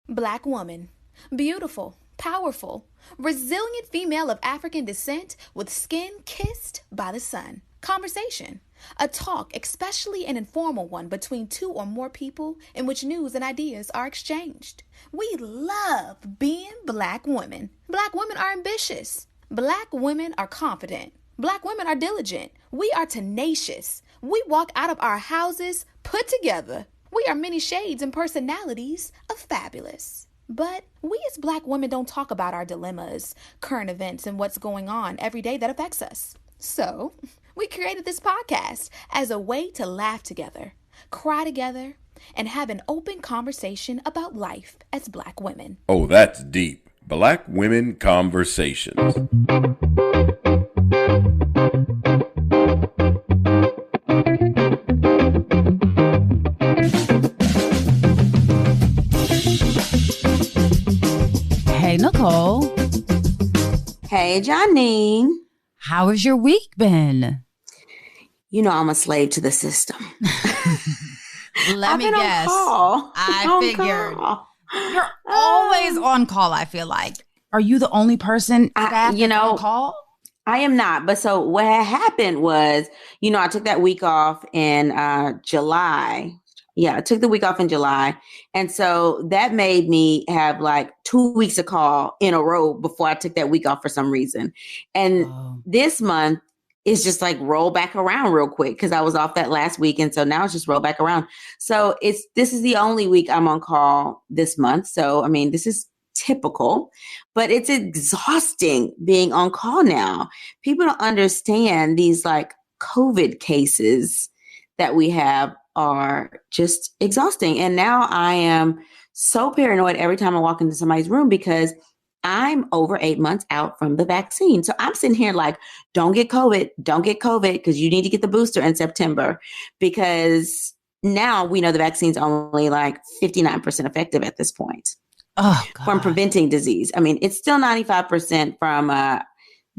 Black woman. Beautiful, powerful, resilient female of African descent with skin kissed by the sun. Conversation. A talk, especially an informal one between two or more people in which news and ideas are exchanged. We love being Black women. Black women are ambitious. Black women are confident. Black women are diligent. We are tenacious. We walk out of our houses put together. We are many shades and personalities of fabulous. But we as Black women don't talk about our dilemmas, current events, and what's going on every day that affects us. So, we created this podcast as a way to laugh together, cry together, and have an open conversation about life as Black women. Oh, that's deep. Black Women Conversations. Hey, Nicole. Hey, Janine. How has your week been? You know I'm a slave to the system. Let me guess. I figured. You're always on call, I feel like. Are you the only person on call? I am not. But so what had happened was, I took that week off in July. Yeah, I took the week off in July. And so that made me have like 2 weeks of call in a row before I took that week off for some reason. And this month is just like roll back around real quick because I was off that last week. And so now it's just roll back around. So this is the only week I'm on call this month. So, I mean, this is typical, but it's exhausting being on call now. People don't understand these like COVID cases that we have are just exhausting. And now I am so paranoid every time I walk into somebody's room because I'm over 8 months out from the vaccine. So I'm sitting here like, don't get COVID because you need to get the booster in September because now we know the vaccine's only like 59% effective at this point from preventing disease. I mean, it's still 95% from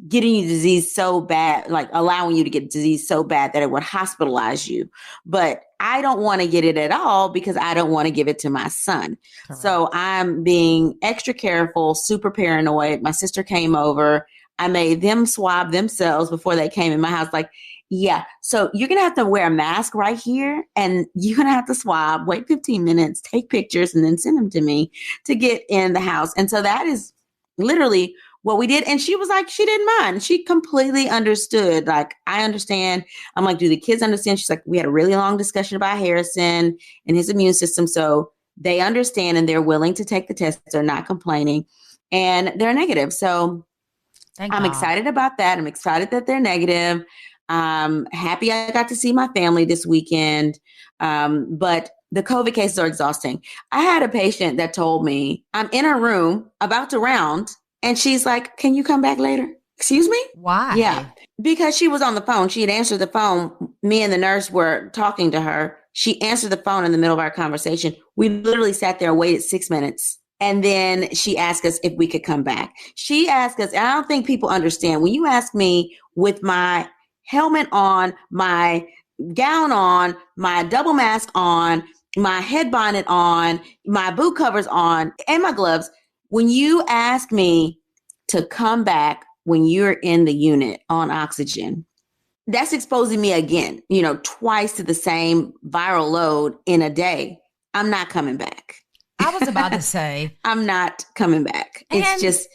getting you disease so bad, like allowing you to get disease so bad that it would hospitalize you. But I don't want to get it at all because I don't want to give it to my son. Correct. So I'm being extra careful, super paranoid. My sister came over. I made them swab themselves before they came in my house. Like, yeah, so you're going to have to wear a mask right here and you're going to have to swab, wait 15 minutes, take pictures, and then send them to me to get in the house. And so that is literally what we did. And she was like, she didn't mind. She completely understood. Like, I understand. I'm like, do the kids understand? She's like, we had a really long discussion about Harrison and his immune system. So they understand and they're willing to take the test. They're not complaining and they're negative. So I'm excited about that. I'm excited that they're negative. I'm happy I got to see my family this weekend. But the COVID cases are exhausting. I had a patient that told me I'm in her room about to round. And she's like, can you come back later? Excuse me? Why? Yeah, because she was on the phone. She had answered the phone. Me and the nurse were talking to her. She answered the phone in the middle of our conversation. We literally sat there and waited 6 minutes. And then she asked us if we could come back. She asked us, and I don't think people understand. When you ask me with my helmet on, my gown on, my double mask on, my head bonnet on, my boot covers on, and my gloves, when you ask me to come back when you're in the unit on oxygen, that's exposing me again, twice to the same viral load in a day. I'm not coming back. I was about to say. I'm not coming back. It's just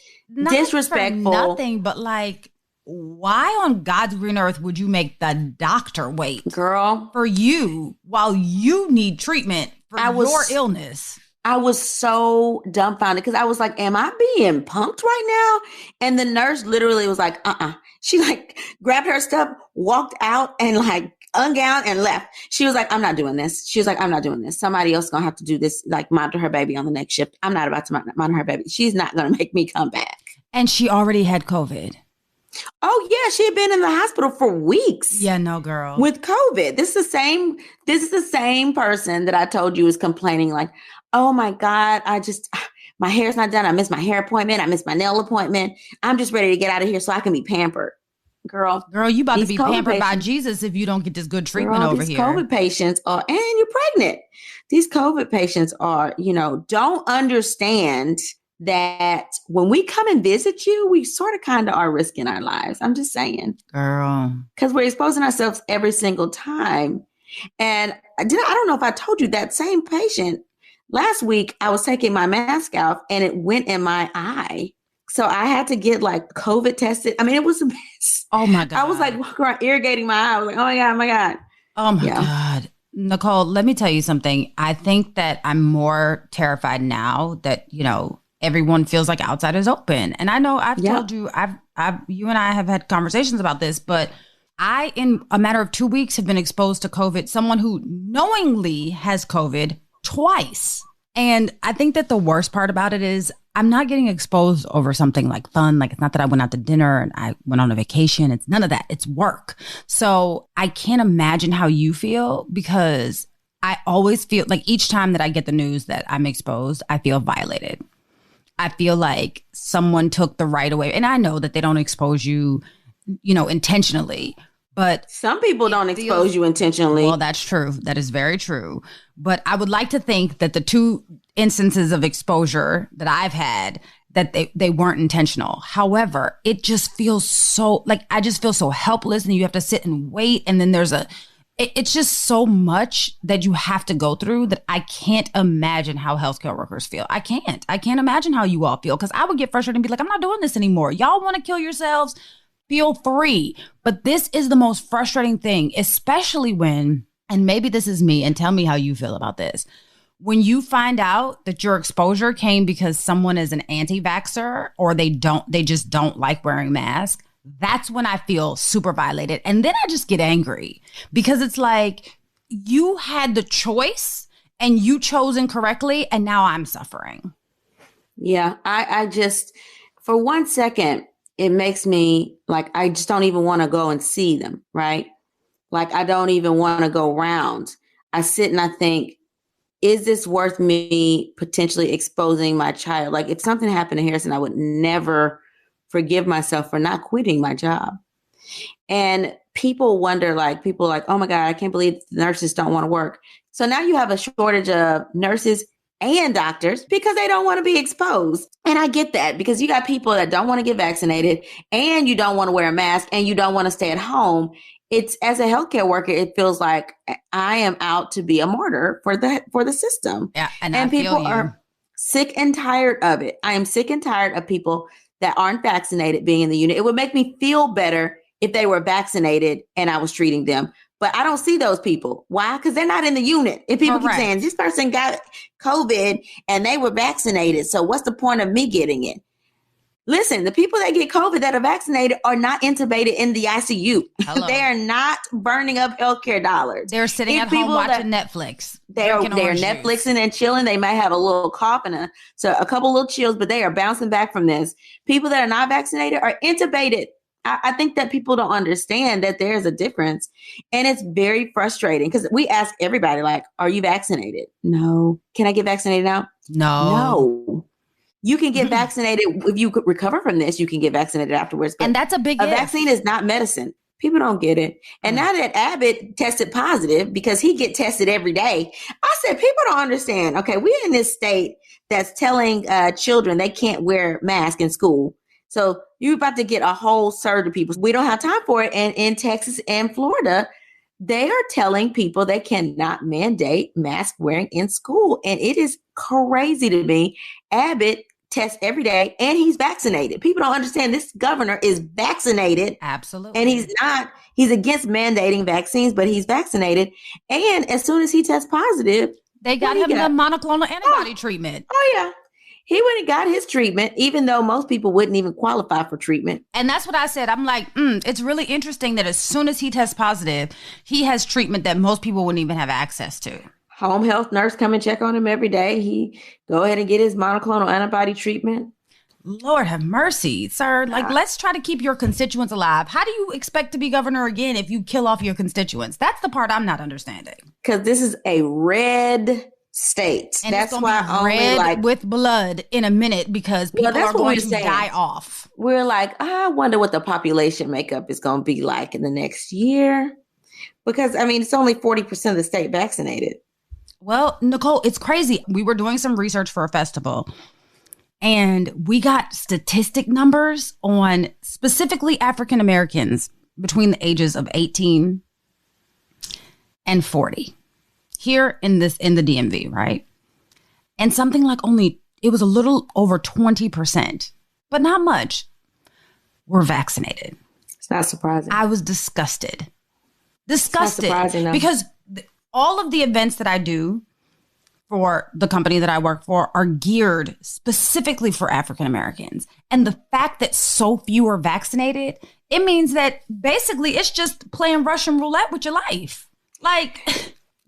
disrespectful. Nothing, but like, why on God's green earth would you make the doctor wait? Girl. For you while you need treatment for your illness? I was so dumbfounded because I was like, am I being punked right now? And the nurse literally was like, She like grabbed her stuff, walked out and like ungowned and left. She was like, I'm not doing this. She was like, I'm not doing this. Somebody else is going to have to do this, like monitor her baby on the next shift. I'm not about to monitor her baby. She's not going to make me come back. And she already had COVID. Oh yeah, she had been in the hospital for weeks. Yeah, no, girl. With COVID. This is the same person that I told you was complaining like, oh my God, my hair's not done. I missed my hair appointment. I missed my nail appointment. I'm just ready to get out of here so I can be pampered. girl, you about to be pampered by Jesus if you don't get this good treatment over here. COVID patients are, and you're pregnant. These COVID patients are, don't understand that when we come and visit you, we sort of kind of are risking our lives. I'm just saying. Girl. Because we're exposing ourselves every single time. And I don't know if I told you that same patient last week, I was taking my mask off and it went in my eye. So I had to get like COVID tested. I mean, it was a mess. Oh my God. I was like irrigating my eye. I was like, oh my God, oh my God. Oh my God. Nicole, let me tell you something. I think that I'm more terrified now that, everyone feels like outside is open. And I know I've told you, you and I have had conversations about this, but I, in a matter of 2 weeks, have been exposed to COVID, someone who knowingly has COVID twice. And I think that the worst part about it is I'm not getting exposed over something like fun. Like, it's not that I went out to dinner and I went on a vacation. It's none of that. It's work. So I can't imagine how you feel, because I always feel like each time that I get the news that I'm exposed, I feel violated. I feel like someone took the right away. And I know that they don't expose you, intentionally. But some people don't expose you intentionally. Well, that's true. That is very true. But I would like to think that the 2 instances of exposure that I've had, that they weren't intentional. However, it just feels so like I just feel so helpless, and you have to sit and wait. And then it's just so much that you have to go through that I can't imagine how healthcare workers feel. I can't imagine how you all feel, because I would get frustrated and be like, I'm not doing this anymore. Y'all want to kill yourselves? Feel free. But this is the most frustrating thing, especially when, and maybe this is me, and tell me how you feel about this. When you find out that your exposure came because someone is an anti-vaxxer, or they just don't like wearing masks, that's when I feel super violated. And then I just get angry, because it's like, you had the choice and you chose incorrectly, and now I'm suffering. Yeah, I just, for 1 second, it makes me like, I just don't even want to go and see them, right? Like, I don't even want to go round. I sit and I think, is this worth me potentially exposing my child? Like, if something happened to Harrison, I would never forgive myself for not quitting my job. And people wonder, like, oh my God, I can't believe the nurses don't want to work. So now you have a shortage of nurses and doctors because they don't want to be exposed. And I get that, because you got people that don't want to get vaccinated, and you don't want to wear a mask, and you don't want to stay at home. It's, as a healthcare worker, it feels like I am out to be a martyr for the system. Yeah, and people are sick and tired of it. I am sick and tired of people that aren't vaccinated being in the unit. It would make me feel better if they were vaccinated and I was treating them. But I don't see those people. Why? Because they're not in the unit. If people keep saying, this person got COVID and they were vaccinated, so what's the point of me getting it? Listen, the people that get COVID that are vaccinated are not intubated in the ICU. They are not burning up healthcare dollars. They're sitting at home watching Netflix. They're Netflixing and chilling. They might have a little cough and a couple little chills, but they are bouncing back from this. People that are not vaccinated are intubated. I think that people don't understand that there's a difference. And it's very frustrating, because we ask everybody, like, are you vaccinated? No. Can I get vaccinated now? No. You can get vaccinated. If you could recover from this, you can get vaccinated afterwards. But and that's a vaccine is not medicine. People don't get it. And now that Abbott tested positive, because he get tested every day, I said, people don't understand. Okay, we're in this state that's telling children they can't wear masks in school. So you're about to get a whole surge of people. We don't have time for it. And in Texas and Florida, they are telling people they cannot mandate mask wearing in school. And it is crazy to me. Abbott tests every day and he's vaccinated. People don't understand this governor is vaccinated. Absolutely. And he's against mandating vaccines, but he's vaccinated. And as soon as he tests positive, they got him the monoclonal antibody treatment. Oh, yeah. He went and got his treatment, even though most people wouldn't even qualify for treatment. And that's what I said. I'm like, it's really interesting that as soon as he tests positive, he has treatment that most people wouldn't even have access to. Home health nurse come and check on him every day. He go ahead and get his monoclonal antibody treatment. Lord have mercy, sir. Like, let's try to keep your constituents alive. How do you expect to be governor again if you kill off your constituents? That's the part I'm not understanding. Because this is a red states. And that's it's why be red only with blood in a minute because people are going to die off. We're like, I wonder what the population makeup is going to be like in the next year. Because, I mean, it's only 40% of the state vaccinated. Well, Nicole, it's crazy. We were doing some research for a festival and we got statistic numbers on specifically African Americans between the ages of 18 and 40 here in the DMV, right? And something like it was a little over 20%, but not much, were vaccinated. It's not surprising. I was disgusted. It's not surprising, though. Because all of the events that I do for the company that I work for are geared specifically for African Americans. And the fact that so few are vaccinated, it means that basically it's just playing Russian roulette with your life. Like,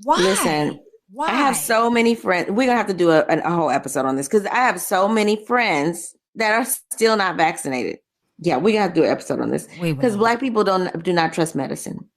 why? Listen, why? I have so many friends. We're going to have to do a whole episode on this because I have so many friends that are still not vaccinated. Yeah, we're going to have to do an episode on this because Black people do not trust medicine.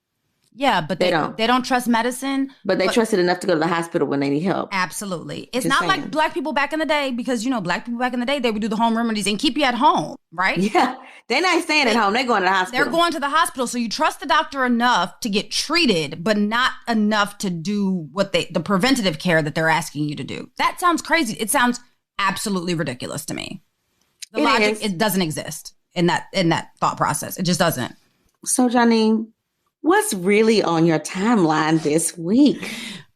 Yeah, but they don't trust medicine. But they trust it enough to go to the hospital when they need help. Absolutely. It's not like Black people back in the day because, Black people back in the day, they would do the home remedies and keep you at home, right? Yeah. They're not staying at home. They're going to the hospital. They're going to the hospital. So you trust the doctor enough to get treated, but not enough to do the preventative care that they're asking you to do. That sounds crazy. It sounds absolutely ridiculous to me. The logic, it doesn't exist in that thought process. It just doesn't. So, Janine, what's really on your timeline this week?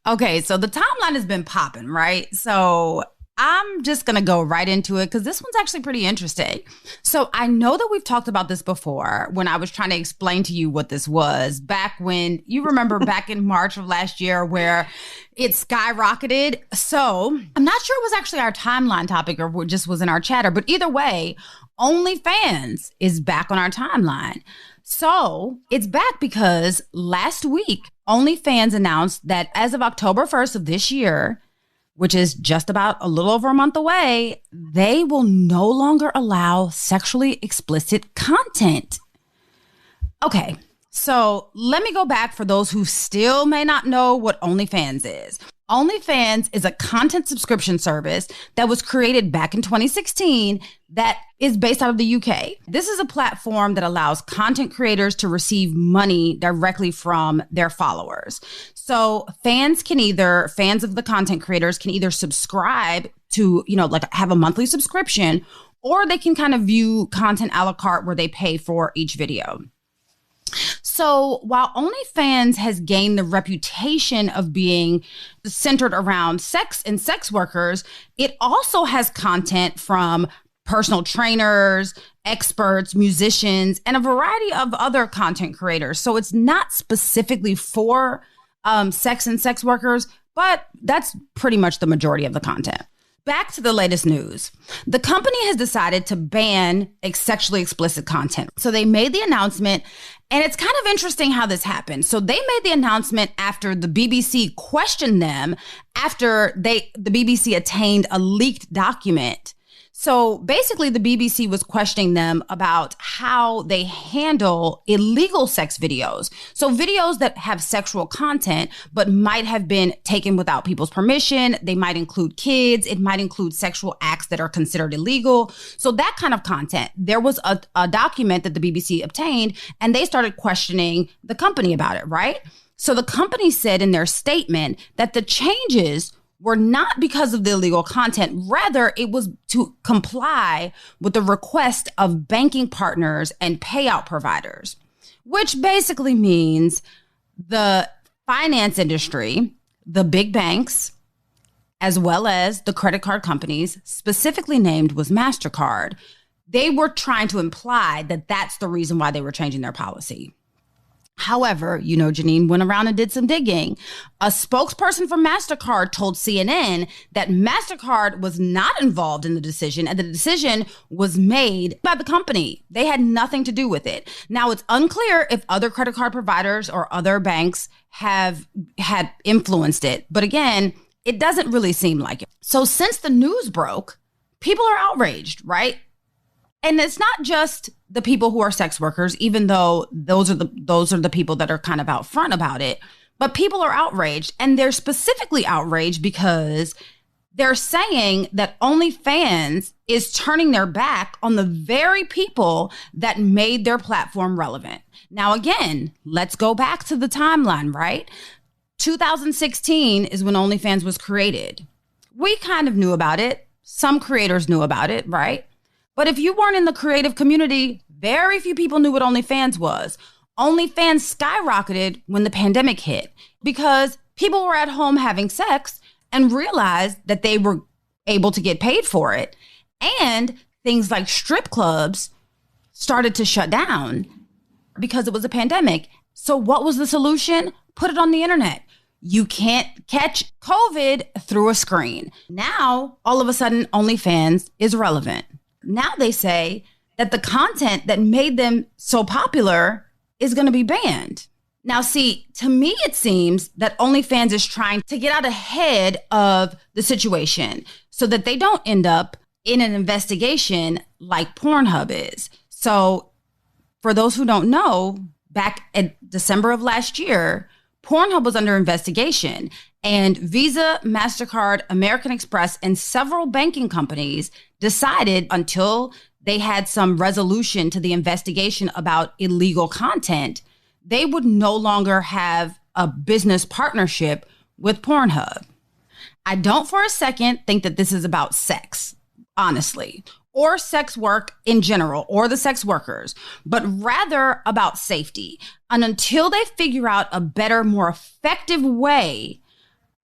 Okay, so the timeline has been popping, right? So I'm just going to go right into it because this one's actually pretty interesting. So I know that we've talked about this before when I was trying to explain to you what this was back when, you remember back in March of last year where it skyrocketed. So I'm not sure it was actually our timeline topic or just was in our chatter, but either way, OnlyFans is back on our timeline. So it's back because last week, OnlyFans announced that as of October 1st of this year, which is just about a little over a month away, they will no longer allow sexually explicit content. Okay, so let me go back for those who still may not know what OnlyFans is. OnlyFans is a content subscription service that was created back in 2016 that is based out of the UK. This is a platform that allows content creators to receive money directly from their followers. So fans of the content creators can either subscribe to, like have a monthly subscription, or they can kind of view content a la carte where they pay for each video. So while OnlyFans has gained the reputation of being centered around sex and sex workers, it also has content from personal trainers, experts, musicians, and a variety of other content creators. So it's not specifically for sex and sex workers, but that's pretty much the majority of the content. Back to the latest news. The company has decided to ban sexually explicit content. So they made the announcement, and it's kind of interesting how this happened. So they made the announcement after the BBC questioned them after the BBC attained a leaked document. So basically, the BBC was questioning them about how they handle illegal sex videos. So videos that have sexual content, but might have been taken without people's permission. They might include kids. It might include sexual acts that are considered illegal. So that kind of content. There was a document that the BBC obtained, and they started questioning the company about it, right? So the company said in their statement that the changes were not because of the illegal content. Rather, it was to comply with the request of banking partners and payout providers, which basically means the finance industry, the big banks, as well as the credit card companies, specifically named was MasterCard. They were trying to imply that that's the reason why they were changing their policy. However, Janine went around and did some digging. A spokesperson for MasterCard told CNN that MasterCard was not involved in the decision, and the decision was made by the company. They had nothing to do with it. Now, it's unclear if other credit card providers or other banks have had influenced it. But again, it doesn't really seem like it. So since the news broke, people are outraged, right? And it's not just the people who are sex workers, even though those are the people that are kind of out front about it. But people are outraged, and they're specifically outraged because they're saying that OnlyFans is turning their back on the very people that made their platform relevant. Now, again, let's go back to the timeline, right? 2016 is when OnlyFans was created. We kind of knew about it. Some creators knew about it, right? But if you weren't in the creative community, very few people knew what OnlyFans was. OnlyFans skyrocketed when the pandemic hit because people were at home having sex and realized that they were able to get paid for it. And things like strip clubs started to shut down because it was a pandemic. So what was the solution? Put it on the internet. You can't catch COVID through a screen. Now, all of a sudden, OnlyFans is relevant. Now they say that the content that made them so popular is going to be banned. Now, see, to me, it seems that OnlyFans is trying to get out ahead of the situation so that they don't end up in an investigation like Pornhub is. So for those who don't know, back in December of last year, Pornhub was under investigation, and Visa, MasterCard, American Express, and several banking companies decided until they had some resolution to the investigation about illegal content, they would no longer have a business partnership with Pornhub. I don't for a second think that this is about sex, honestly, or sex work in general, or the sex workers, but rather about safety. And until they figure out a better, more effective way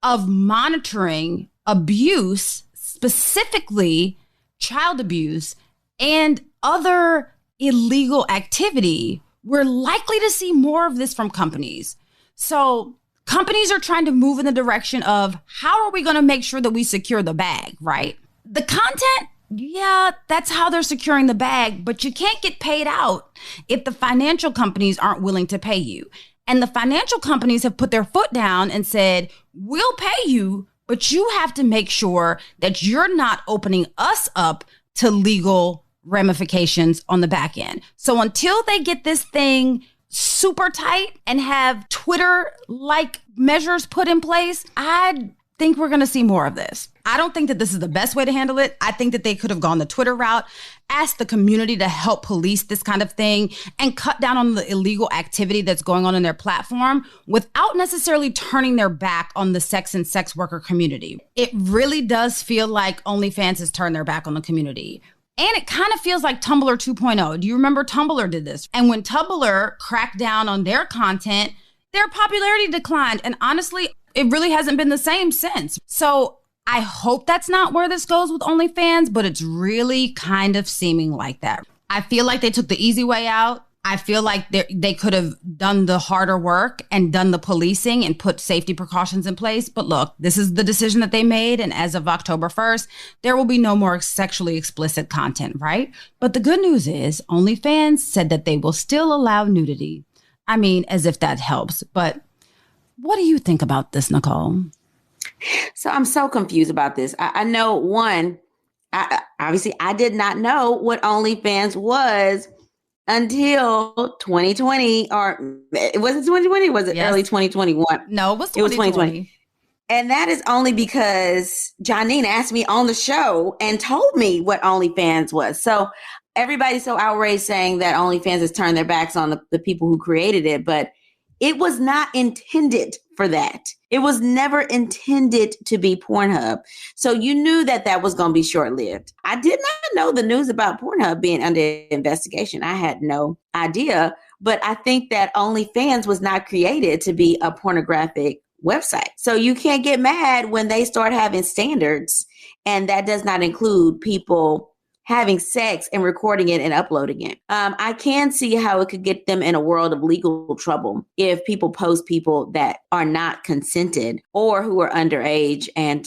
of monitoring abuse, specifically child abuse and other illegal activity, we're likely to see more of this from companies. So companies are trying to move in the direction of how are we going to make sure that we secure the bag, right? The content, yeah, that's how they're securing the bag, but you can't get paid out if the financial companies aren't willing to pay you. And the financial companies have put their foot down and said, we'll pay you, but you have to make sure that you're not opening us up to legal ramifications on the back end. So until they get this thing super tight and have Twitter-like measures put in place, I think we're going to see more of this. I don't think that this is the best way to handle it. I think that they could have gone the Twitter route, asked the community to help police this kind of thing, and cut down on the illegal activity that's going on in their platform without necessarily turning their back on the sex and sex worker community. It really does feel like OnlyFans has turned their back on the community. And it kind of feels like Tumblr 2.0. Do you remember Tumblr did this? And when Tumblr cracked down on their content, their popularity declined. And honestly, it really hasn't been the same since. So I hope that's not where this goes with OnlyFans, but it's really kind of seeming like that. I feel like they took the easy way out. I feel like they could have done the harder work and done the policing and put safety precautions in place. But look, this is the decision that they made. And as of October 1st, there will be no more sexually explicit content, right? But the good news is OnlyFans said that they will still allow nudity. I mean, as if that helps. But what do you think about this, Nicole? So I'm so confused about this. I know obviously I did not know what OnlyFans was until 2020, or was it 2020? Was it early 2021? No, it was 2020. And that is only because Janine asked me on the show and told me what OnlyFans was. So everybody's so outraged saying that OnlyFans has turned their backs on the people who created it, but it was not intended for that. It was never intended to be Pornhub. So you knew that was going to be short-lived. I did not know the news about Pornhub being under investigation. I had no idea. But I think that OnlyFans was not created to be a pornographic website. So you can't get mad when they start having standards. And that does not include people having sex and recording it and uploading it. I can see how it could get them in a world of legal trouble if people post people that are not consented or who are underage and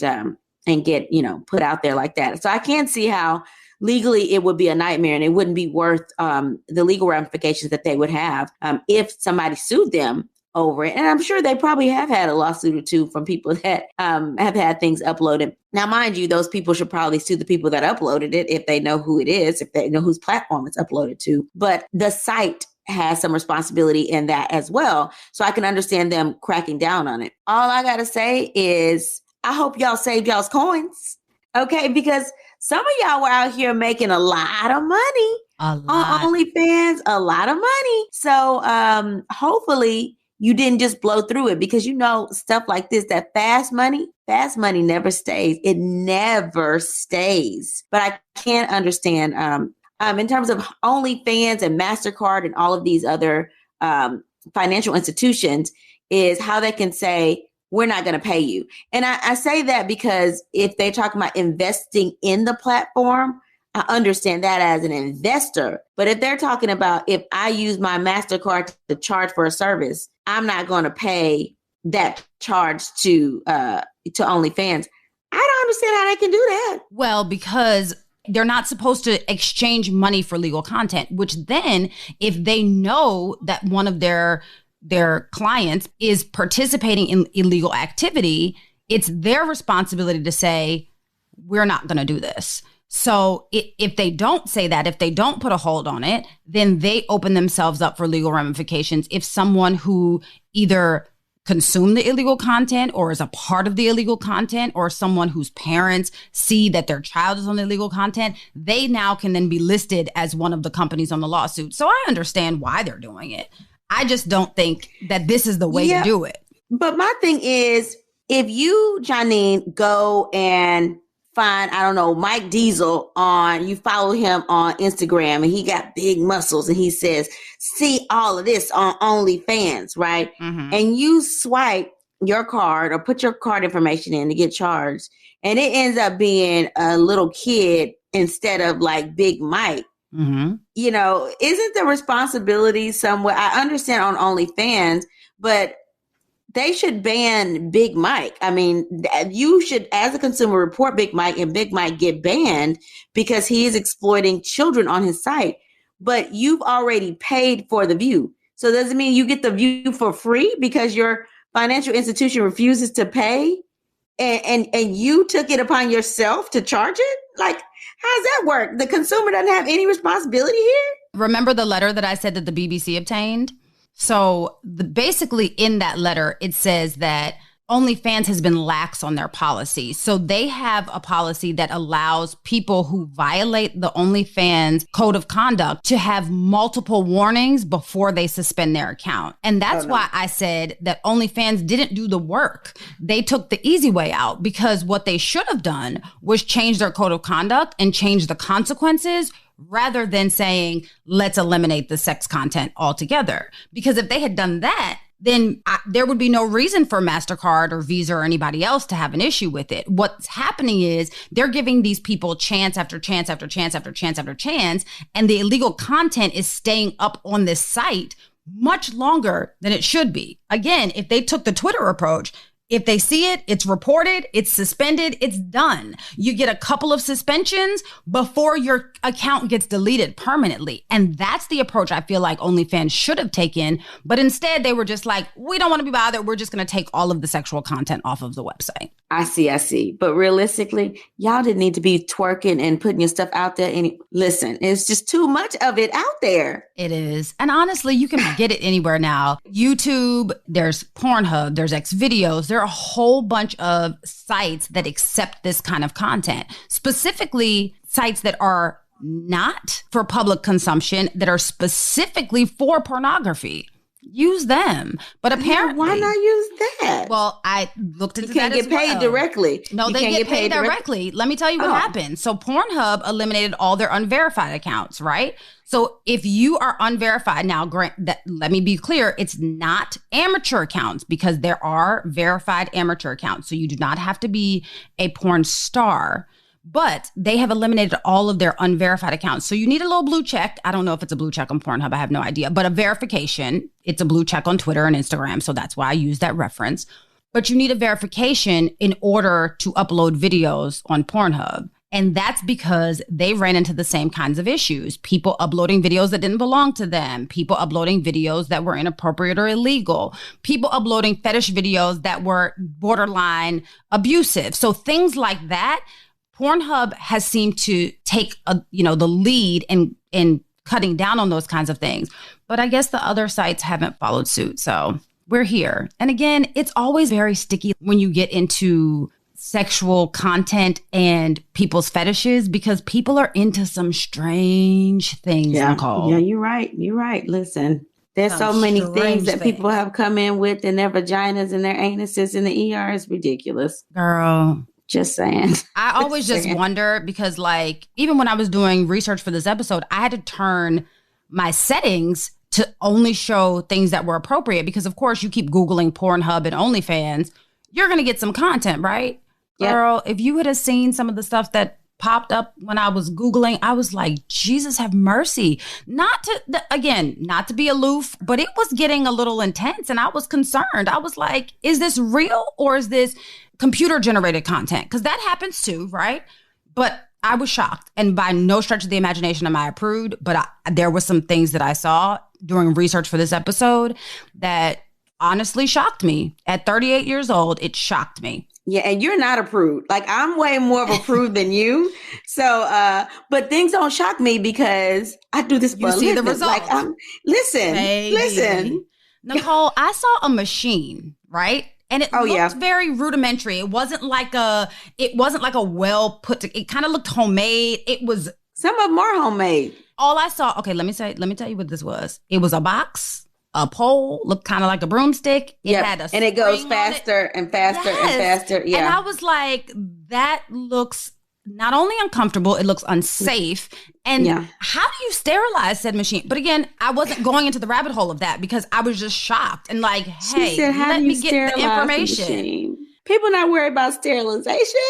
get, put out there like that. So I can see how legally it would be a nightmare and it wouldn't be worth the legal ramifications that they would have if somebody sued them over it. And I'm sure they probably have had a lawsuit or two from people that have had things uploaded. Now, mind you, those people should probably sue the people that uploaded it if they know who it is, if they know whose platform it's uploaded to. But the site has some responsibility in that as well. So I can understand them cracking down on it. All I got to say is I hope y'all saved y'all's coins. Okay, because some of y'all were out here making a lot of money on OnlyFans, a lot of money. So hopefully you didn't just blow through it, because stuff like this, that fast money never stays. It never stays. But I can't understand in terms of OnlyFans and MasterCard and all of these other financial institutions is how they can say, we're not going to pay you. And I say that because if they're talking about investing in the platform, I understand that as an investor. But if they're talking about if I use my MasterCard to charge for a service, I'm not going to pay that charge to OnlyFans. I don't understand how they can do that. Well, because they're not supposed to exchange money for legal content, which then if they know that one of their clients is participating in illegal activity, it's their responsibility to say, we're not going to do this. So if they don't say that, if they don't put a hold on it, then they open themselves up for legal ramifications. If someone who either consumed the illegal content or is a part of the illegal content, or someone whose parents see that their child is on the illegal content, they now can then be listed as one of the companies on the lawsuit. So I understand why they're doing it. I just don't think that this is the way to do it. But my thing is, if you, Janine, go and find, I don't know, Mike Diesel you follow him on Instagram and he got big muscles and he says, see all of this on OnlyFans, right? Mm-hmm. And you swipe your card or put your card information in to get charged, and it ends up being a little kid instead of like Big Mike. Mm-hmm. Isn't the responsibility somewhere? I understand on OnlyFans, but they should ban Big Mike. I mean, you should, as a consumer, report Big Mike and Big Mike get banned because he is exploiting children on his site. But you've already paid for the view. So does it mean you get the view for free because your financial institution refuses to pay? And you took it upon yourself to charge it? Like, how does that work? The consumer doesn't have any responsibility here? Remember the letter that I said that the BBC obtained? So basically in that letter, it says that OnlyFans has been lax on their policy. So they have a policy that allows people who violate the OnlyFans code of conduct to have multiple warnings before they suspend their account. And that's why I said that OnlyFans didn't do the work. They took the easy way out, because what they should have done was change their code of conduct and change the consequences, rather than saying, let's eliminate the sex content altogether. Because if they had done that, then there would be no reason for MasterCard or Visa or anybody else to have an issue with it. What's happening is they're giving these people chance after chance after chance after chance after chance, and the illegal content is staying up on this site much longer than it should be. Again, if they took the Twitter approach, if they see it, it's reported, it's suspended, it's done. You get a couple of suspensions before your account gets deleted permanently. And that's the approach I feel like OnlyFans should have taken. But instead, they were just like, we don't want to be bothered. We're just going to take all of the sexual content off of the website. I see. But realistically, y'all didn't need to be twerking and putting your stuff out there. Listen, it's just too much of it out there. It is. And honestly, you can get it anywhere now. YouTube, there's Pornhub, there's Xvideos, there are a whole bunch of sites that accept this kind of content, specifically sites that are not for public consumption, that are specifically for pornography. Use them. But apparently, why not use that? Well, I looked into that as well. You can't get paid directly. No, they get paid directly. Let me tell you what happened. So Pornhub eliminated all their unverified accounts, right? So if you are unverified, now let me be clear, it's not amateur accounts, because there are verified amateur accounts. So you do not have to be a porn star. But they have eliminated all of their unverified accounts. So you need a little blue check. I don't know if it's a blue check on Pornhub. I have no idea. But a verification. It's a blue check on Twitter and Instagram. So that's why I use that reference. But you need a verification in order to upload videos on Pornhub. And that's because they ran into the same kinds of issues. People uploading videos that didn't belong to them. People uploading videos that were inappropriate or illegal. People uploading fetish videos that were borderline abusive. So things like that. Pornhub has seemed to take the lead in cutting down on those kinds of things. But I guess the other sites haven't followed suit. So we're here. And again, it's always very sticky when you get into sexual content and people's fetishes because people are into some strange things, Nicole. Yeah, you're right. You're right. Listen, there's so many things that people have come in with in their vaginas and their anuses in the ER. It's ridiculous. Girl. Just saying. I always just wonder because like, even when I was doing research for this episode, I had to turn my settings to only show things that were appropriate because of course you keep Googling Pornhub and OnlyFans, you're going to get some content, right? Yep. Girl, if you would have seen some of the stuff that popped up when I was Googling, I was like, Jesus have mercy. Not to be aloof, but it was getting a little intense and I was concerned. I was like, is this real or is this computer generated content? Because that happens too, right? But I was shocked. And by no stretch of the imagination am I a prude, but there were some things that I saw during research for this episode that honestly shocked me. At 38 years old, it shocked me. Yeah, and you're not a prude. Like, I'm way more of a prude than you. So, but things don't shock me because I do this for a living. You see the results. Like, listen. Nicole, I saw a machine, right? And it looked very rudimentary. It wasn't like a well put together. It kind of looked homemade. It was. Some of them are homemade. All I saw, okay, let me tell you what this was. It was a box. A pole, looked kind of like a broomstick. It had a and it goes faster and faster and faster. Yeah. And I was like, that looks not only uncomfortable, it looks unsafe. And how do you sterilize said machine? But again, I wasn't going into the rabbit hole of that because I was just shocked and like, hey, let me get the information. People not worried about sterilization.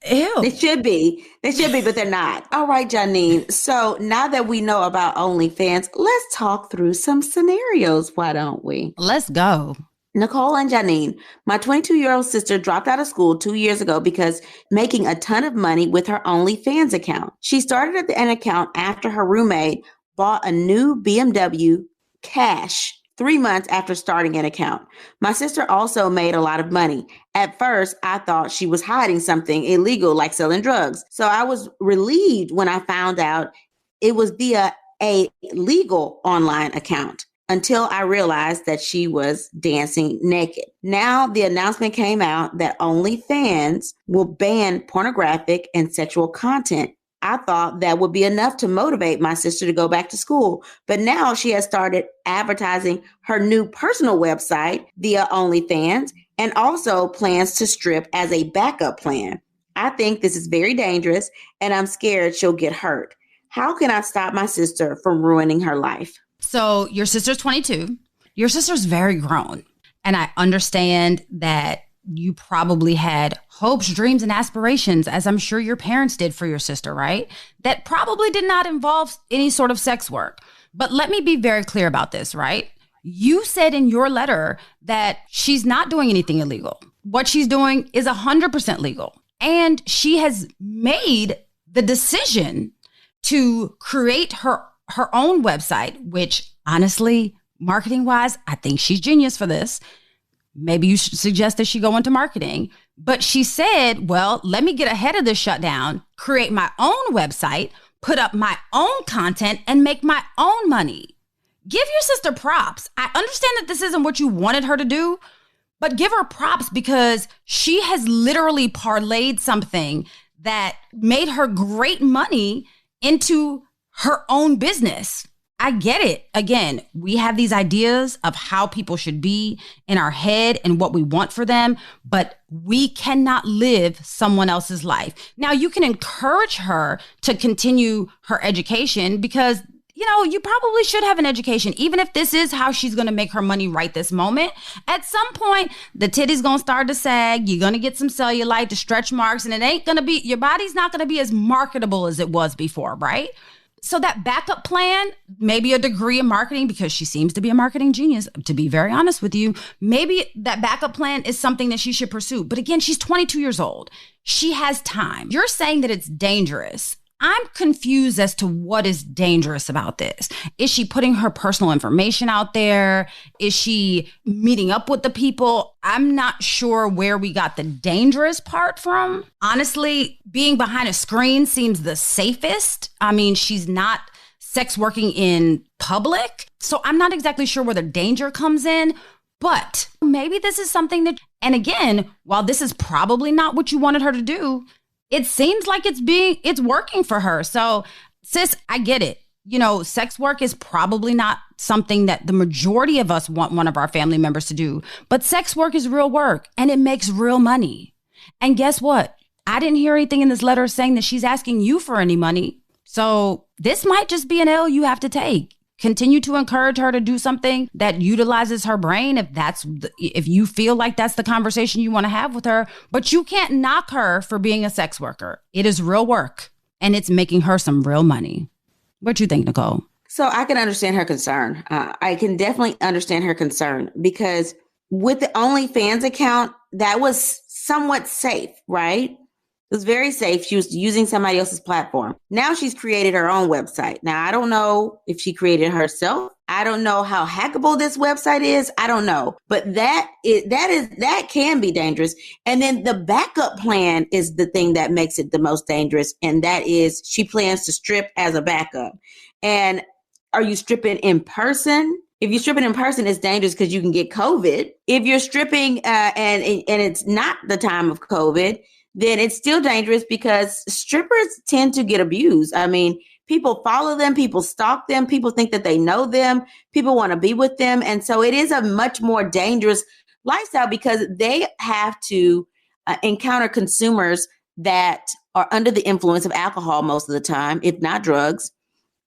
Ew. They should be, but they're not. All right, Janine. So now that we know about OnlyFans, let's talk through some scenarios. Why don't we? Let's go. Nicole and Janine, my 22-year-old sister dropped out of school 2 years ago because making a ton of money with her OnlyFans account. She started an account after her roommate bought a new BMW cash 3 months after starting an account. My sister also made a lot of money. At first, I thought she was hiding something illegal like selling drugs. So I was relieved when I found out it was via a legal online account until I realized that she was dancing naked. Now the announcement came out that OnlyFans will ban pornographic and sexual content. I thought that would be enough to motivate my sister to go back to school. But now she has started advertising her new personal website via OnlyFans and also plans to strip as a backup plan. I think this is very dangerous and I'm scared she'll get hurt. How can I stop my sister from ruining her life? So your sister's 22. Your sister's very grown. And I understand that you probably had hopes, dreams, and aspirations, as I'm sure your parents did for your sister, right? That probably did not involve any sort of sex work. But let me be very clear about this, right? You said in your letter that she's not doing anything illegal. What she's doing is 100% legal. And she has made the decision to create her own website, which honestly, marketing-wise, I think she's genius for this. Maybe you should suggest that she go into marketing. But she said, well, let me get ahead of this shutdown, create my own website, put up my own content, and make my own money. Give your sister props. I understand that this isn't what you wanted her to do, but give her props because she has literally parlayed something that made her great money into her own business. I get it. Again, we have these ideas of how people should be in our head and what we want for them, but we cannot live someone else's life. Now, you can encourage her to continue her education because, you know, you probably should have an education, even if this is how she's going to make her money right this moment. At some point, the titty's going to start to sag. You're going to get some cellulite, the stretch marks, and it ain't going to be, your body's not going to be as marketable as it was before, right? So that backup plan, maybe a degree in marketing, because she seems to be a marketing genius, to be very honest with you, maybe that backup plan is something that she should pursue. But again, she's 22 years old. She has time. You're saying that it's dangerous. I'm confused as to what is dangerous about this. Is she putting her personal information out there? Is she meeting up with the people? I'm not sure where we got the dangerous part from. Honestly, being behind a screen seems the safest. I mean, she's not sex working in public. So I'm not exactly sure where the danger comes in, but maybe this is something that, and again, while this is probably not what you wanted her to do, it seems like it's working for her. So sis, I get it. You know, sex work is probably not something that the majority of us want one of our family members to do, but sex work is real work and it makes real money. And guess what? I didn't hear anything in this letter saying that she's asking you for any money. So this might just be an L you have to take. Continue to encourage her to do something that utilizes her brain if you feel like that's the conversation you want to have with her. But you can't knock her for being a sex worker. It is real work and it's making her some real money. What you think, Nicole? So I can understand her concern. I can definitely understand her concern because with the OnlyFans account, that was somewhat safe, right? It was very safe. She was using somebody else's platform. Now she's created her own website. Now, I don't know if she created it herself. I don't know how hackable this website is. I don't know. But that can be dangerous. And then the backup plan is the thing that makes it the most dangerous. And that is she plans to strip as a backup. And are you stripping in person? If you're stripping in person, it's dangerous because you can get COVID. If you're stripping and it's not the time of COVID, then it's still dangerous because strippers tend to get abused. I mean, people follow them, people stalk them, people think that they know them, people want to be with them. And so it is a much more dangerous lifestyle because they have to encounter consumers that are under the influence of alcohol most of the time, if not drugs,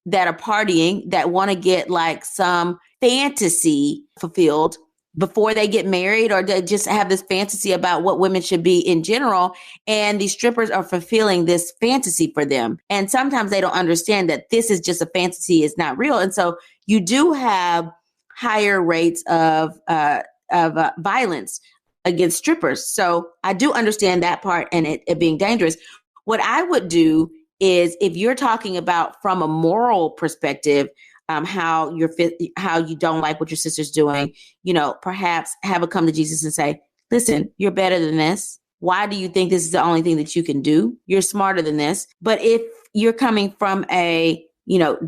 that are partying, that want to get like some fantasy fulfilled before they get married, or they just have this fantasy about what women should be in general. And these strippers are fulfilling this fantasy for them. And sometimes they don't understand that this is just a fantasy, it's not real. And so you do have higher rates of violence against strippers. So I do understand that part and it being dangerous. What I would do is, if you're talking about from a moral perspective, how you don't like what your sister's doing, perhaps have a come to Jesus and say, listen, you're better than this. Why do you think this is the only thing that you can do? You're smarter than this. But if you're coming from a,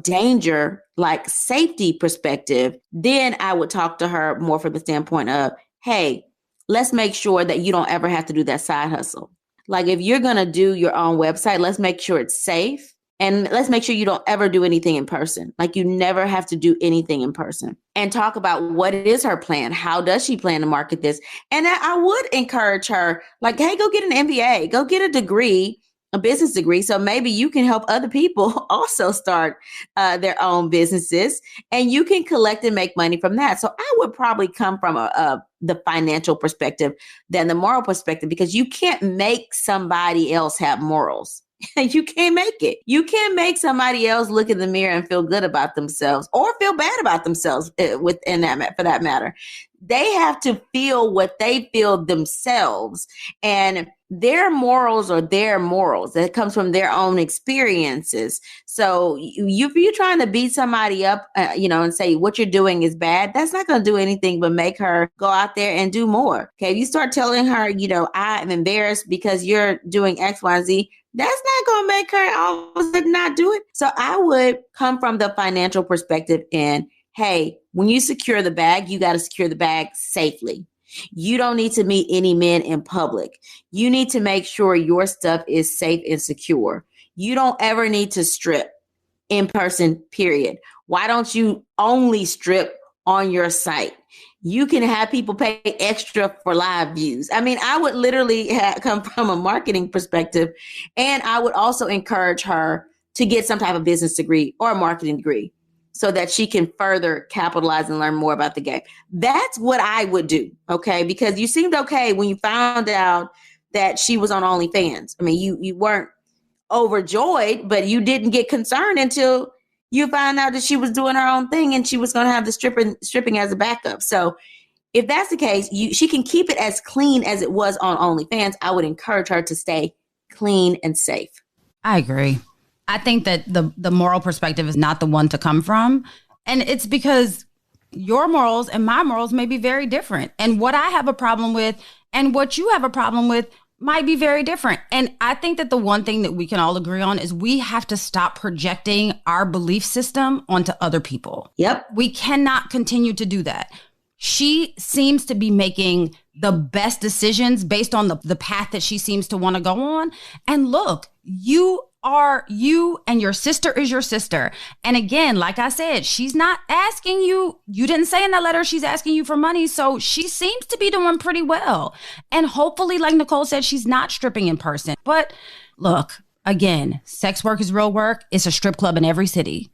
danger, like safety perspective, then I would talk to her more from the standpoint of, hey, let's make sure that you don't ever have to do that side hustle. Like if you're going to do your own website, let's make sure it's safe. And let's make sure you don't ever do anything in person. Like you never have to do anything in person. And talk about what is her plan. How does she plan to market this? And I would encourage her, like, hey, go get an MBA, go get a degree, a business degree. So maybe you can help other people also start their own businesses and you can collect and make money from that. So I would probably come from the financial perspective than the moral perspective, because you can't make somebody else have morals. You can't make it. You can't make somebody else look in the mirror and feel good about themselves or feel bad about themselves for that matter. They have to feel what they feel themselves, and their morals are their morals. That comes from their own experiences. So if you're trying to beat somebody up, and say what you're doing is bad, that's not going to do anything but make her go out there and do more. Okay. If you start telling her, I'm embarrassed because you're doing X, Y, and Z, that's not going to make her all of a sudden not do it. So I would come from the financial perspective and, hey, when you secure the bag, you got to secure the bag safely. You don't need to meet any men in public. You need to make sure your stuff is safe and secure. You don't ever need to strip in person, period. Why don't you only strip on your site? You can have people pay extra for live views. I mean, I would literally come from a marketing perspective, and I would also encourage her to get some type of business degree or a marketing degree so that she can further capitalize and learn more about the game. That's what I would do, okay? Because you seemed okay when you found out that she was on OnlyFans. I mean, you weren't overjoyed, but you didn't get concerned until you found out that she was doing her own thing and she was going to have the stripping as a backup. So if that's the case, she can keep it as clean as it was on OnlyFans. I would encourage her to stay clean and safe. I agree. I think that the moral perspective is not the one to come from. And it's because your morals and my morals may be very different. And what I have a problem with and what you have a problem with might be very different. And I think that the one thing that we can all agree on is we have to stop projecting our belief system onto other people. Yep. We cannot continue to do that. She seems to be making the best decisions based on the path that she seems to want to go on. And look, you and your sister is your sister. And again, like I said, she's not asking you. You didn't say in that letter she's asking you for money. So she seems to be doing pretty well. And hopefully, like Nicole said, she's not stripping in person. But look, again, sex work is real work. It's a strip club in every city.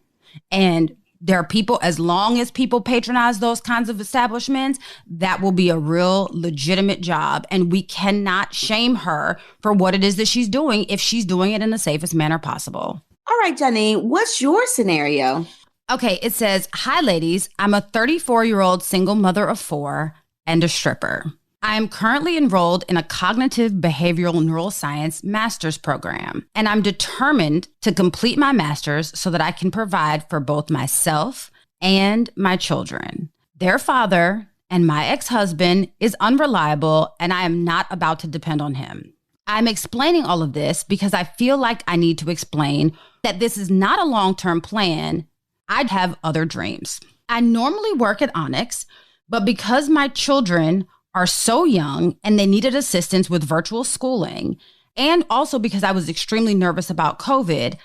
And there are people, as long as people patronize those kinds of establishments, that will be a real legitimate job. And we cannot shame her for what it is that she's doing if she's doing it in the safest manner possible. All right, Janine, what's your scenario? Okay, it says, hi, ladies. I'm a 34-year-old single mother of 4 and a stripper. I am currently enrolled in a cognitive behavioral neuroscience master's program, and I'm determined to complete my master's so that I can provide for both myself and my children. Their father and my ex-husband is unreliable, and I am not about to depend on him. I'm explaining all of this because I feel like I need to explain that this is not a long-term plan. I'd have other dreams. I normally work at Onyx, but because my children are so young and they needed assistance with virtual schooling, and also because I was extremely nervous about COVID,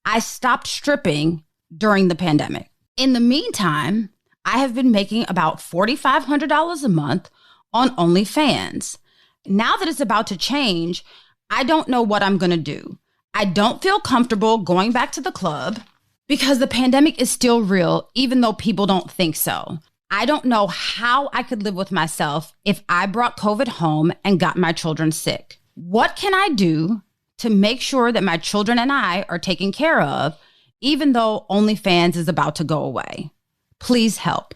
I stopped stripping during the pandemic. In the meantime, I have been making about $4,500 a month on OnlyFans. Now that it's about to change, I don't know what I'm going to do. I don't feel comfortable going back to the club because the pandemic is still real, even though people don't think so. I don't know how I could live with myself if I brought COVID home and got my children sick. What can I do to make sure that my children and I are taken care of, even though OnlyFans is about to go away? Please help.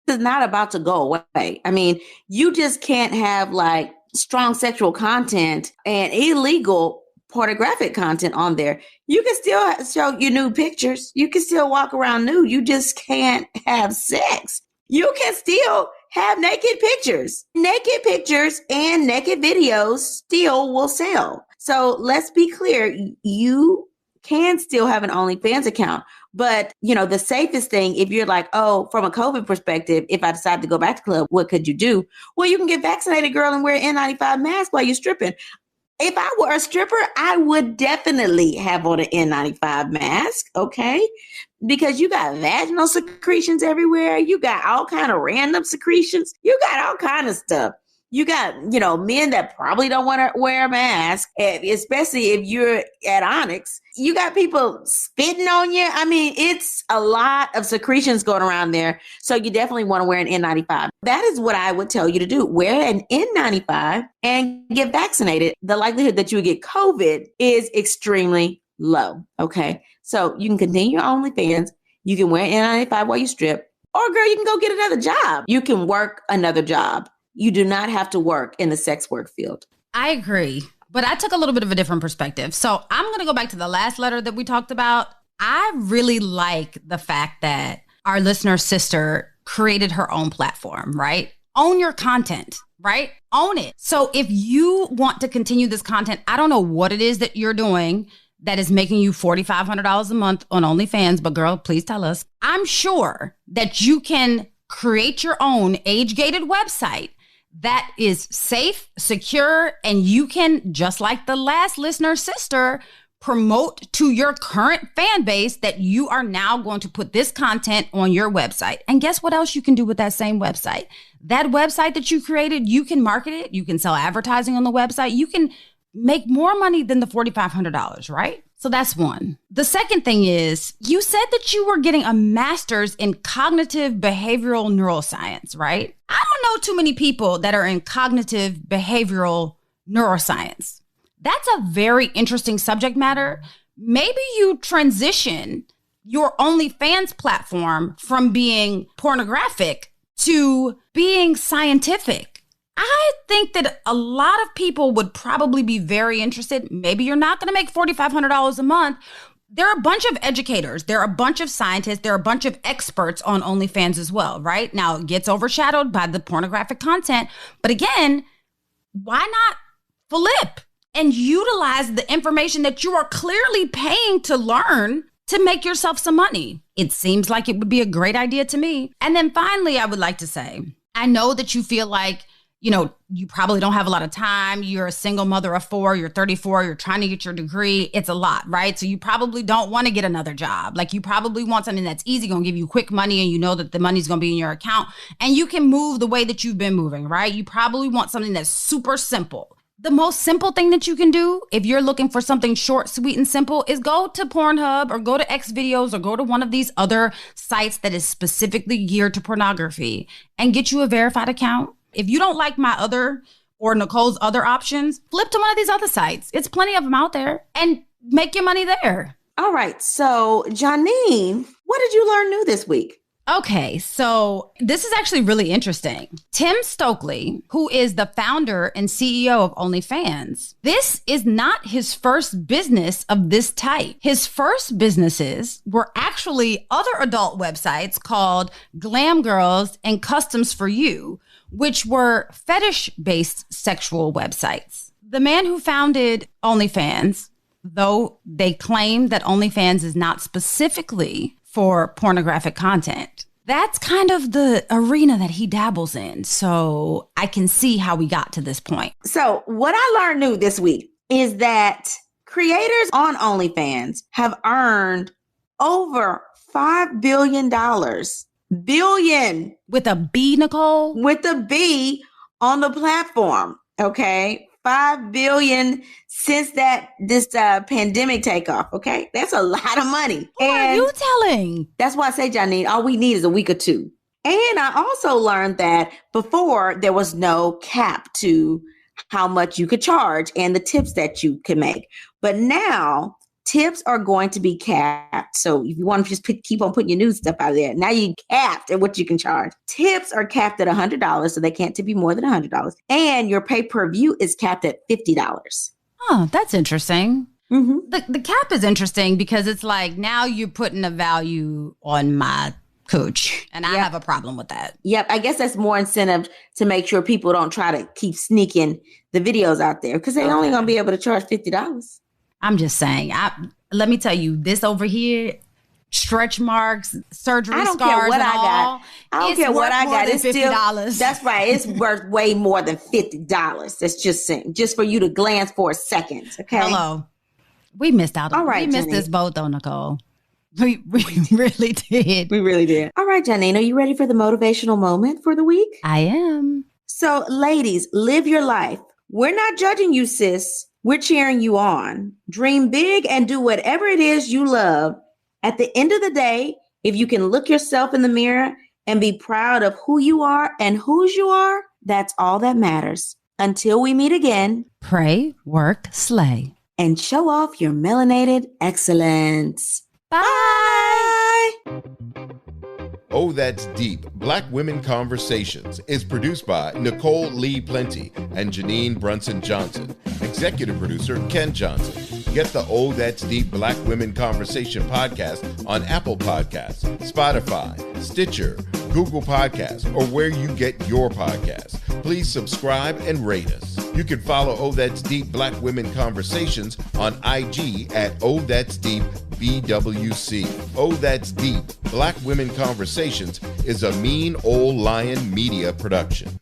It's not about to go away. I mean, you just can't have like strong sexual content and illegal pornographic content on there. You can still show your nude pictures. You can still walk around nude. You just can't have sex. You can still have naked pictures. Naked pictures and naked videos still will sell. So let's be clear. You can still have an OnlyFans account. But, the safest thing, if you're like, oh, from a COVID perspective, if I decide to go back to club, what could you do? Well, you can get vaccinated, girl, and wear an N95 mask while you're stripping. If I were a stripper, I would definitely have on an N95 mask, okay? Because you got vaginal secretions everywhere. You got all kind of random secretions. You got all kind of stuff. You got, men that probably don't want to wear a mask, especially if you're at Onyx. You got people spitting on you. I mean, it's a lot of secretions going around there. So you definitely want to wear an N95. That is what I would tell you to do. Wear an N95 and get vaccinated. The likelihood that you would get COVID is extremely low. Okay. So you can continue your OnlyFans. You can wear an N95 while you strip. Or girl, you can go get another job. You can work another job. You do not have to work in the sex work field. I agree, but I took a little bit of a different perspective. So I'm going to go back to the last letter that we talked about. I really like the fact that our listener sister created her own platform, right? Own your content, right? Own it. So if you want to continue this content, I don't know what it is that you're doing that is making you $4,500 a month on OnlyFans, but girl, please tell us. I'm sure that you can create your own age-gated website that is safe, secure, and you can, just like the last listener sister, promote to your current fan base that you are now going to put this content on your website. And guess what else you can do with that same website? That website that you created, you can market it. You can sell advertising on the website. You can make more money than the $4,500, right? So that's one. The second thing is, you said that you were getting a master's in cognitive behavioral neuroscience, right? I don't know too many people that are in cognitive behavioral neuroscience. That's a very interesting subject matter. Maybe you transition your OnlyFans platform from being pornographic to being scientific. I think that a lot of people would probably be very interested. Maybe you're not going to make $4,500 a month. There are a bunch of educators. There are a bunch of scientists. There are a bunch of experts on OnlyFans as well, right? Now, it gets overshadowed by the pornographic content. But again, why not flip and utilize the information that you are clearly paying to learn to make yourself some money. It seems like it would be a great idea to me. And then finally, I would like to say, I know that you feel like, you probably don't have a lot of time. You're a single mother of 4, you're 34, you're trying to get your degree. It's a lot, right? So you probably don't want to get another job. Like you probably want something that's easy, going to give you quick money, and you know that the money's going to be in your account and you can move the way that you've been moving, right? You probably want something that's super simple. The most simple thing that you can do if you're looking for something short, sweet, and simple is go to Pornhub or go to X videos or go to one of these other sites that is specifically geared to pornography and get you a verified account. If you don't like my other or Nicole's other options, flip to one of these other sites. It's plenty of them out there and make your money there. All right. So, Janine, what did you learn new this week? Okay, so this is actually really interesting. Tim Stokely, who is the founder and CEO of OnlyFans, this is not his first business of this type. His first businesses were actually other adult websites called Glam Girls and Customs for You, which were fetish-based sexual websites. The man who founded OnlyFans, though they claim that OnlyFans is not specifically for pornographic content, that's kind of the arena that he dabbles in. So I can see how we got to this point. So what I learned new this week is that creators on OnlyFans have earned over $5 billion. Billion. With a B, Nicole? With a B on the platform. Okay. 5 billion since this pandemic takeoff. Okay. That's a lot of money. Who are you telling? That's why I say, Janine, all we need is a week or two. And I also learned that before there was no cap to how much you could charge and the tips that you could make. But now tips are going to be capped. So if you want to just keep on putting your new stuff out there, now you capped at what you can charge. Tips are capped at $100, so they can't tip you more than $100. And your pay-per-view is capped at $50. Oh, that's interesting. Mm-hmm. The cap is interesting because it's like now you're putting a value on my cooch, and I have a problem with that. Yep, I guess that's more incentive to make sure people don't try to keep sneaking the videos out there because they're only going to be able to charge $50. I'm just saying, let me tell you, this over here, stretch marks, surgery scars, care what and I got. all, I don't care what I got. It's $50. Still, that's right. It's worth way more than $50. That's just for you to glance for a second. Okay. Hello. We missed out. All right, we missed this boat though, Nicole. We really did. We really did. All right, Janine, are you ready for the motivational moment for the week? I am. So, ladies, live your life. We're not judging you, sis. We're cheering you on. Dream big and do whatever it is you love. At the end of the day, if you can look yourself in the mirror and be proud of who you are and whose you are, that's all that matters. Until we meet again, pray, work, slay, and show off your melanated excellence. Bye. Oh, That's Deep, Black Women Conversations is produced by Nicole Lee Plenty and Janine Brunson Johnson. Executive producer, Ken Johnson. Get the Oh, That's Deep, Black Women Conversation podcast on Apple Podcasts, Spotify, Stitcher, Google Podcasts, or where you get your podcasts. Please subscribe and rate us. You can follow Oh, That's Deep, Black Women Conversations on IG at Oh, That's Deep, BWC. Oh, That's Deep, Black Women Conversations is a Mean Old Lion Media production.